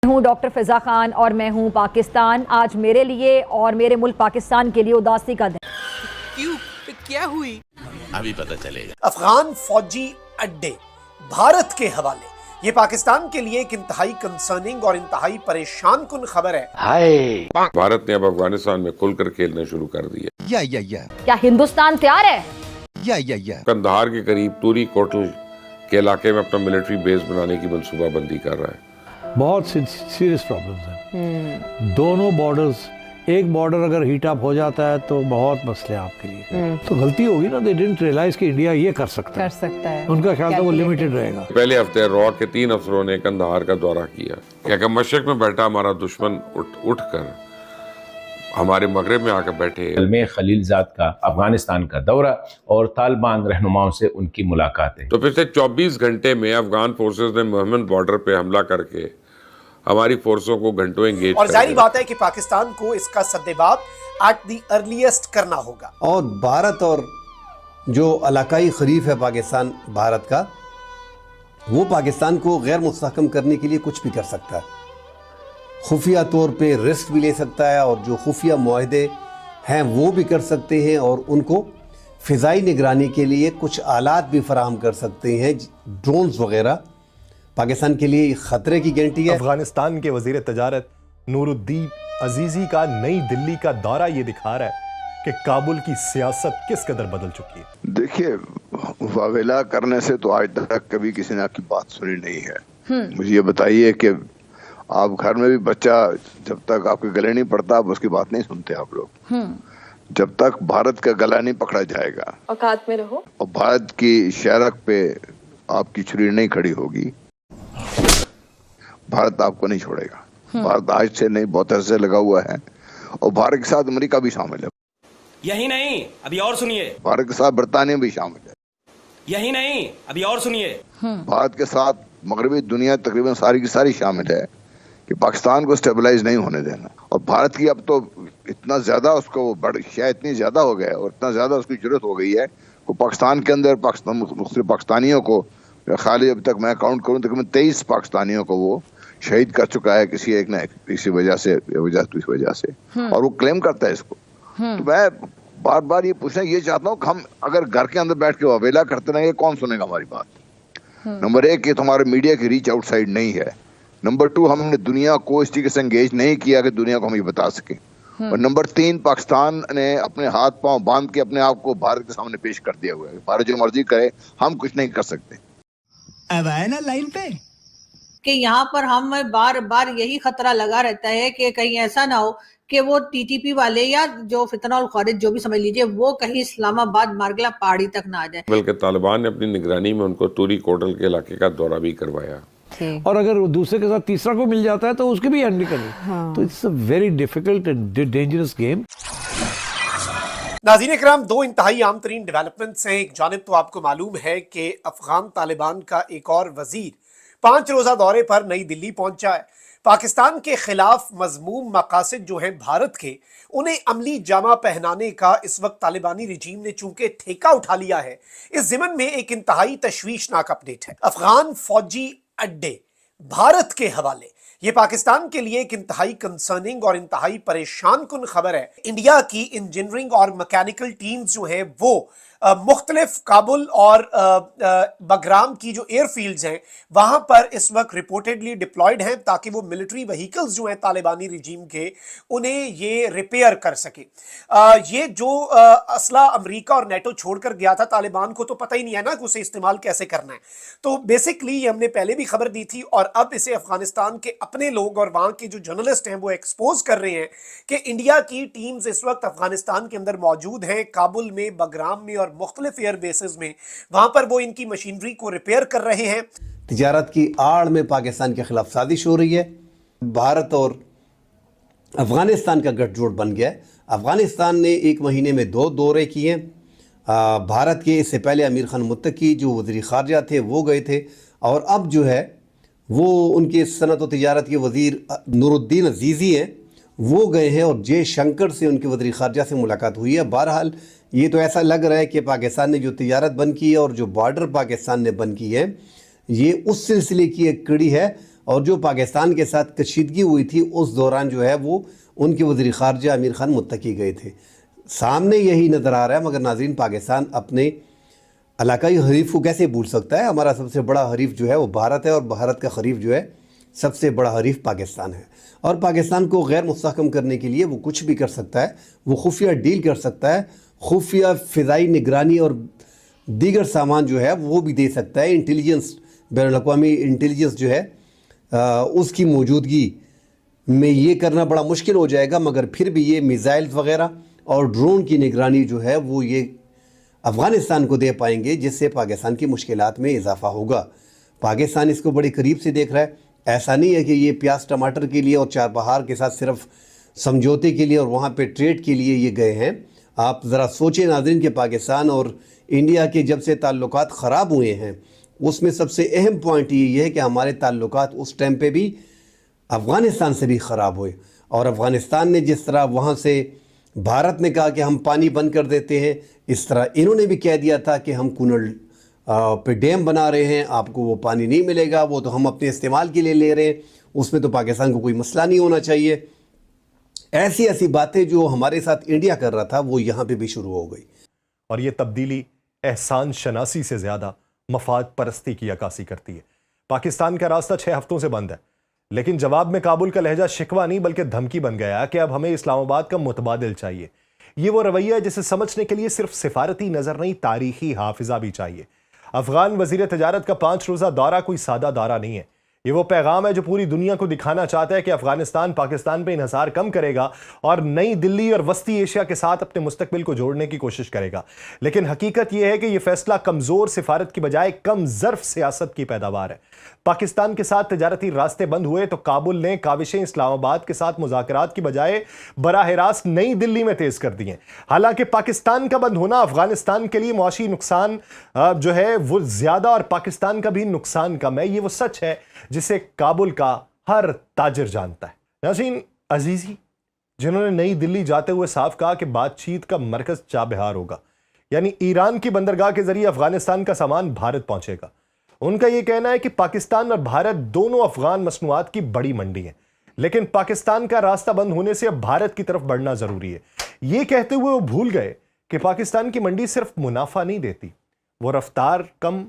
ہوں ڈاکٹر فضا خان اور میں ہوں پاکستان. آج میرے لیے اور میرے ملک پاکستان کے لیے اداسی کا دن. کیوں کیا ہوئی؟ ابھی پتہ چلے گا. افغان فوجی اڈے بھارت کے حوالے. یہ پاکستان کے لیے ایک انتہائی کنسرننگ اور انتہائی پریشان کن خبر ہے. بھارت نے اب افغانستان میں کھل کر کھیلنا شروع کر دیا. کیا ہندوستان تیار ہے؟ قندھار کے قریب توری کوٹل کے علاقے میں اپنا ملٹری بیس بنانے کی منصوبہ بندی کر رہا ہے. بہت سیریس پرابلمز ہیں. دونوں بارڈرز، ایک بارڈر اگر ہیٹ اپ ہو جاتا ہے تو بہت مسئلے ہیں آپ کے لیے. تو غلطی ہوگی نا، دے ڈنٹ ریلائز کہ انڈیا یہ کر سکتا ہے. ان کا خیال تھا وہ لمیٹڈ رہے گا. پہلے ہفتے را کے 3 افسروں نے قندھار کا دورہ کیا کہ مشرق میں بیٹھا ہمارا دشمن اٹھ کر ہمارے مغرب میں آ کر بیٹھے. علمِ خلیل زاد کا افغانستان کا دورہ اور طالبان رہنماؤں سے ان کی ملاقاتیں. تو پچھلے 24 گھنٹے میں افغان فورسز نے مہمند بارڈر پہ حملہ کر کے ہماری فورسوں کو گھنٹوں انگیج اور ظاہری بات ہے کہ پاکستان کو اس کا سدباب ایٹ دی ارلیسٹ کرنا ہوگا. اور بھارت اور جو علاقائی حریف ہے پاکستان بھارت کا، وہ پاکستان کو غیر مستحکم کرنے کے لیے کچھ بھی کر سکتا ہے. خفیہ طور پہ رسک بھی لے سکتا ہے، اور جو خفیہ معاہدے ہیں وہ بھی کر سکتے ہیں، اور ان کو فضائی نگرانی کے لیے کچھ آلات بھی فراہم کر سکتے ہیں، ڈرونز وغیرہ. پاکستان کے لیے خطرے کی گارنٹی ہے. افغانستان کے وزیر تجارت نور الدین عزیزی کا نئی دلی کا دورہ یہ دکھا رہا ہے کہ کابل کی سیاست کس قدر بدل چکی ہے. دیکھیے، واویلا کرنے سے تو آج تک کبھی کسی نے آپ کی بات سنی نہیں ہے. مجھے یہ بتائیے کہ آپ گھر میں بھی بچہ جب تک آپ کے گلے نہیں پڑتا آپ اس کی بات نہیں سنتے. آپ لوگ جب تک بھارت کا گلا نہیں پکڑا جائے گا، اوقات میں رہو، اور بھارت کی شہرک پہ آپ کی چھری نہیں کھڑی ہوگی، بھارت آپ کو نہیں چھوڑے گا. بھارت آج سے نہیں، بہت عرصے لگا ہوا ہے، اور بھارت کے ساتھ امریکہ بھی شامل ہے. یہی نہیں، ابھی اور سنیے. بھارت کے ساتھ برطانیہ بھی شامل ہے. یہی نہیں، ابھی اور سنیے. بھارت کے ساتھ مغربی دنیا تقریباً ساری کی ساری شامل ہے کہ پاکستان کو سٹیبلائز نہیں ہونے دینا. اور بھارت کی اب تو اتنا زیادہ اس کو شاید اتنی زیادہ ہو گیا ہے، اور اتنا زیادہ اس کی ضرورت ہو گئی ہے کہ پاکستان کے اندر مختلف پاکستانیوں کو، خالی ابھی تک میں کاؤنٹ کروں تقریباً 23 پاکستانیوں کو وہ شہید کر چکا ہے کسی ایک نہ کسی وجہ سے. اور وہ کلیم کرتا ہے اس کو. تو میں بار بار یہ پوچھنا یہ چاہتا ہوں کہ ہم اگر گھر کے اندر بیٹھ کے واویلا کرتے رہیں گے، کون سنے گا ہماری بات؟ نمبر 1 یہ تمہارے میڈیا کی ریچ آؤٹ سائڈ نہیں ہے. نمبر 2 ہم نے دنیا کو اس طریقے سے انگیج نہیں کیا کہ دنیا کو ہم یہ بتا سکیں. اور نمبر 3 پاکستان نے اپنے ہاتھ پاؤں باندھ کے اپنے آپ کو بھارت کے سامنے پیش کر دیا ہوا ہے. بھارت جو مرضی کرے، ہم کچھ نہیں کر سکتے. اب آئے نا لائن پہ کہ یہاں پر ہم بار بار یہی خطرہ لگا رہتا ہے کہ کہیں ایسا نہ ہو کہ وہ ٹی ٹی پی والے یا جو فتنہ الخوارج جو بھی سمجھ لیجئے، وہ کہیں اسلام آباد مارگلا پہاڑی تک نہ آ جائے. بلکہ طالبان نے اپنی نگرانی میں ان کو توری کوٹل کے علاقے کا دورہ بھی کروایا. اور اگر دوسرے کے ساتھ تیسرا کو مل جاتا ہے تو اس کی بھی ہینڈل کرنی. تو it's a very difficult and dangerous game. ناظرین اکرام، 2 انتہائی عام ترین ڈیولپمنٹس ہیں. ایک جانب تو آپ کو معلوم ہے کہ افغان طالبان کا ایک اور وزیر 5 روزہ دورے پر نئی دلی پہنچا ہے. پاکستان کے خلاف مذموم مقاصد جو ہیں بھارت کے، انہیں عملی جامہ پہنانے کا اس وقت طالبانی رجیم نے چونکہ ٹھیکہ اٹھا لیا ہے. اس ضمن میں ایک انتہائی تشویشناک اپڈیٹ ہے. افغان فوجی اڈے بھارت کے حوالے. یہ پاکستان کے لیے ایک انتہائی کنسرننگ اور انتہائی پریشان کن خبر ہے. انڈیا کی انجینئرنگ اور مکینیکل ٹیمز جو ہیں وہ مختلف کابل اور بگرام کی جو ایئر فیلڈز ہیں وہاں پر اس وقت رپورٹڈلی ڈپلائیڈ ہیں تاکہ وہ ملٹری وہیکلز جو ہیں طالبانی رجیم کے انہیں یہ ریپیئر کر سکے. یہ جو اسلحہ امریکہ اور نیٹو چھوڑ کر گیا تھا طالبان کو تو پتہ ہی نہیں ہے نا کہ اسے استعمال کیسے کرنا ہے. تو بیسکلی یہ ہم نے پہلے بھی خبر دی تھی، اور اب اسے افغانستان کے اپنے لوگ اور وہاں کے جو جرنلسٹ ہیں وہ ایکسپوز کر رہے ہیں کہ انڈیا کی ٹیمز اس وقت افغانستان کے اندر موجود ہیں، کابل میں، بگرام میں اور مختلف ایئر بیسز میں. وہاں پر وہ ان کی مشینری کو ریپیئر کر رہے ہیں. تجارت کی آڑ میں پاکستان کے خلاف سازش ہو رہی ہے. بھارت اور افغانستان کا گٹھ جوڑ بن گیا ہے. افغانستان نے 1 مہینے میں 2 دورے کیے. بھارت کے اس سے پہلے امیر خان متقی جو وزیر خارجہ تھے وہ گئے تھے، اور اب جو ہے وہ ان کے صنعت و تجارت کے وزیر نور الدین عزیزی ہیں، وہ گئے ہیں، اور جے شنکر سے ان کے وزیر خارجہ سے ملاقات ہوئی ہے. بہرحال یہ تو ایسا لگ رہا ہے کہ پاکستان نے جو تجارت بند کی ہے اور جو بارڈر پاکستان نے بند کی ہے، یہ اس سلسلے کی ایک کڑی ہے. اور جو پاکستان کے ساتھ کشیدگی ہوئی تھی اس دوران جو ہے وہ ان کے وزیر خارجہ امیر خان متقی گئے تھے. سامنے یہی نظر آ رہا ہے. مگر ناظرین پاکستان اپنے علاقائی حریف کو کیسے بھول سکتا ہے؟ ہمارا سب سے بڑا حریف جو ہے وہ بھارت ہے اور بھارت کا حریف جو ہے سب سے بڑا حریف پاکستان ہے. اور پاکستان کو غیر مستحکم کرنے کے لیے وہ کچھ بھی کر سکتا ہے. وہ خفیہ ڈیل کر سکتا ہے, خفیہ فضائی نگرانی اور دیگر سامان جو ہے وہ بھی دے سکتا ہے. انٹیلیجنس, بین الاقوامی انٹیلیجنس جو ہے اس کی موجودگی میں یہ کرنا بڑا مشکل ہو جائے گا. مگر پھر بھی یہ میزائلز وغیرہ اور ڈرون کی نگرانی جو ہے وہ یہ افغانستان کو دے پائیں گے, جس سے پاکستان کی مشکلات میں اضافہ ہوگا. پاکستان اس کو بڑی قریب سے دیکھ رہا ہے. ایسا نہیں ہے کہ یہ پیاز ٹماٹر کے لیے اور چار بہار کے ساتھ صرف سمجھوتے کے لیے اور وہاں پہ ٹریڈ کے لیے یہ گئے ہیں. آپ ذرا سوچیں ناظرین کہ پاکستان اور انڈیا کے جب سے تعلقات خراب ہوئے ہیں اس میں سب سے اہم پوائنٹ یہ ہے کہ ہمارے تعلقات اس ٹائم پہ بھی افغانستان سے بھی خراب ہوئے. اور افغانستان نے جس طرح وہاں سے بھارت نے کہا کہ ہم پانی بند کر دیتے ہیں, اس طرح انہوں نے بھی کہہ دیا تھا کہ ہم کنڑ پہ ڈیم بنا رہے ہیں, آپ کو وہ پانی نہیں ملے گا, وہ تو ہم اپنے استعمال کے لیے لے رہے ہیں, اس میں تو پاکستان کو کوئی مسئلہ نہیں ہونا چاہیے. ایسی باتیں جو ہمارے ساتھ انڈیا کر رہا تھا وہ یہاں پہ بھی شروع ہو گئی. اور یہ تبدیلی احسان شناسی سے زیادہ مفاد پرستی کی عکاسی کرتی ہے. پاکستان کا راستہ 6 ہفتوں سے بند ہے, لیکن جواب میں کابل کا لہجہ شکوہ نہیں بلکہ دھمکی بن گیا کہ اب ہمیں اسلام آباد کا متبادل چاہیے. یہ وہ رویہ ہے جسے سمجھنے کے لیے صرف سفارتی نظر نہیں, تاریخی حافظہ بھی چاہیے. افغان وزیر تجارت کا 5 روزہ دورہ کوئی سادہ دورہ نہیں ہے. یہ وہ پیغام ہے جو پوری دنیا کو دکھانا چاہتا ہے کہ افغانستان پاکستان پہ انحصار کم کرے گا اور نئی دلی اور وسطی ایشیا کے ساتھ اپنے مستقبل کو جوڑنے کی کوشش کرے گا. لیکن حقیقت یہ ہے کہ یہ فیصلہ کمزور سفارت کی بجائے کم ظرف سیاست کی پیداوار ہے. پاکستان کے ساتھ تجارتی راستے بند ہوئے تو کابل نے کاوشیں اسلام آباد کے ساتھ مذاکرات کی بجائے براہ راست نئی دلی میں تیز کر دی ہیں. حالانکہ پاکستان کا بند ہونا افغانستان کے لیے معاشی نقصان جو ہے وہ زیادہ اور پاکستان کا بھی نقصان کم ہے. یہ وہ سچ ہے جسے کابل کا ہر تاجر جانتا ہے. ناظرین عزیزی, جنہوں نے نئی دلی جاتے ہوئے صاف کہا کہ بات چیت کا مرکز چابہار ہوگا, یعنی ایران کی بندرگاہ کے ذریعے افغانستان کا سامان بھارت پہنچے گا. ان کا یہ کہنا ہے کہ پاکستان اور بھارت دونوں افغان مصنوعات کی بڑی منڈی ہیں, لیکن پاکستان کا راستہ بند ہونے سے اب بھارت کی طرف بڑھنا ضروری ہے. یہ کہتے ہوئے وہ بھول گئے کہ پاکستان کی منڈی صرف منافع نہیں دیتی, وہ رفتار کم,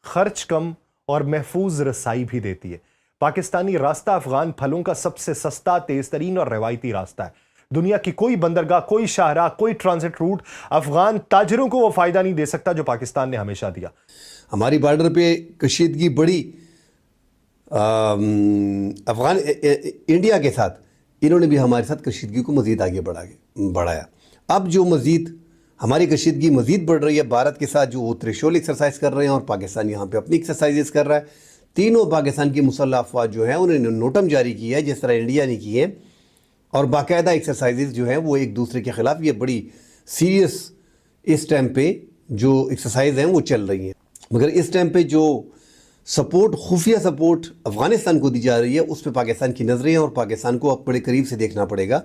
خرچ کم اور محفوظ رسائی بھی دیتی ہے. پاکستانی راستہ افغان پھلوں کا سب سے سستا, تیز ترین اور روایتی راستہ ہے. دنیا کی کوئی بندرگاہ, کوئی شاہراہ, کوئی ٹرانزٹ روٹ افغان تاجروں کو وہ فائدہ نہیں دے سکتا جو پاکستان نے ہمیشہ دیا. ہماری بارڈر پہ کشیدگی بڑی انڈیا کے ساتھ, انہوں نے بھی ہمارے ساتھ کشیدگی کو مزید آگے بڑھایا. اب جو مزید ہماری کشیدگی مزید بڑھ رہی ہے بھارت کے ساتھ, جو وہ تریشول ایکسرسائز کر رہے ہیں اور پاکستان یہاں پہ اپنی ایکسرسائزز کر رہا ہے. تینوں پاکستان کی مسلح افواج جو ہیں انہوں نے نوٹم جاری کیا ہے جس طرح انڈیا نے کی ہے, اور باقاعدہ ایکسرسائزز جو ہیں وہ ایک دوسرے کے خلاف, یہ بڑی سیریس اس ٹائم پہ جو ایکسرسائز ہیں وہ چل رہی ہیں. مگر اس ٹائم پہ جو سپورٹ, خفیہ سپورٹ افغانستان کو دی جا رہی ہے اس پہ پاکستان کی نظریں ہیں اور پاکستان کو اب بڑے قریب سے دیکھنا پڑے گا.